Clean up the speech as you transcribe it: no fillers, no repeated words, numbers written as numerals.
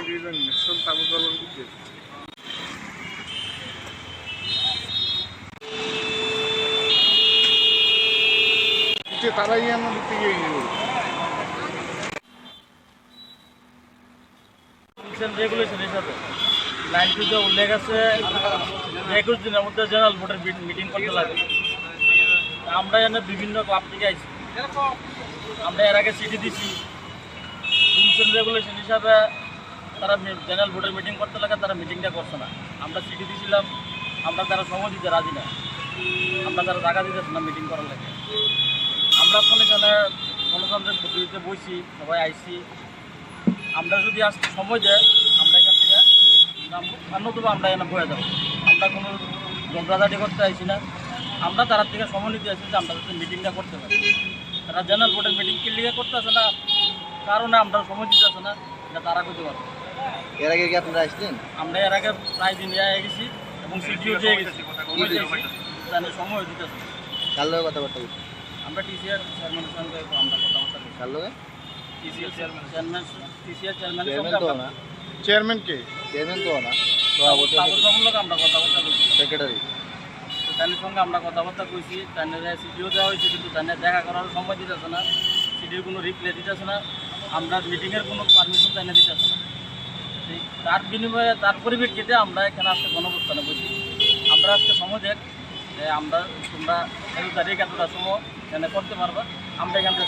division National Tabukalan Kuke. Itu tarai yang nanti ini. Regulation হিসাবে 90 উল্লেখ আছে 21 দিনের মধ্যে জেনারেল ভোটের মিটিং করতে লাগে। আমরা এখানে বিভিন্ন ক্লাব থেকে আইছি, আমরা এর আগে চিঠি দিছি রুলস এন্ড রেগুলেশন হিসাবে তারা জেনারেল ভোটের মিটিং করতে লাগে, তারা মিটিংটা করছে না। আমরা চিঠি দিয়েছিলাম, আমরা তারা সময় দিতে রাজি না, আমরা তারা টাকা দিতেছে না মিটিং করার লাগে। আমরা এখন এখানে গণতন্ত্রের পদ্ধতিতে বসছি, সবাই আইছি। আমরা যদি আজকে সময় দেয় আমরা এখান থেকে নতুবা আমরা এখানে বয়ে যাবো। আমরা কোনো ঝগড়াঝাটি করতে আইছি না, আমরা তার থেকে সময় নিতে আসছি যে আমরা যাতে মিটিংটা করতে পারি। তারা জেনারেল বোর্ডের মিটিং ক্লিয়ার করতে আসে না, কারণে আমরা সময় দিতে আসে না, এটা তারা করতে পারবো। এর আগে কি আপনারা আসছেন? আমরা এর আগে প্রায় দিন হয়ে গেছি এবং সিটিও দিয়ে গেছি, জানি সময় দিতে আসে। কার লগে কথাবার্তা বলছি? আমরা টিসিআর চেয়ারম্যানের সঙ্গে আমরা কথাবার্তা বলছি। কার লগে? টিসিআর চেয়ারম্যানের চেয়ারম্যান সঙ্গে তো না, চেয়ারম্যান কে? চেয়ারম্যান তো না, সভাপতি আমরা কথাবার্তা বলছি। সেক্রেটারি। তাদের সঙ্গে আমরা কথাবার্তা কইছি, তাদের সিটিও দেওয়া হয়েছে, কিন্তু তাদের দেখা করার সময় দিতেছে না, সিটির কোনো রিপ্লাই দিতেছে না, আমরা মিটিংয়ের কোনো পারমিশন তাই দিতেছে না। তার বিনিময়ে তার পরিপ্রেক্ষিতে আমরা এখানে আজকে গণঅবস্থানে বসি। আমরা আজকে সময় দেখ যে আমরা তোমরা 1 তারিখ এতটা সময় এখানে করতে পারবা, আমরা এখান থেকে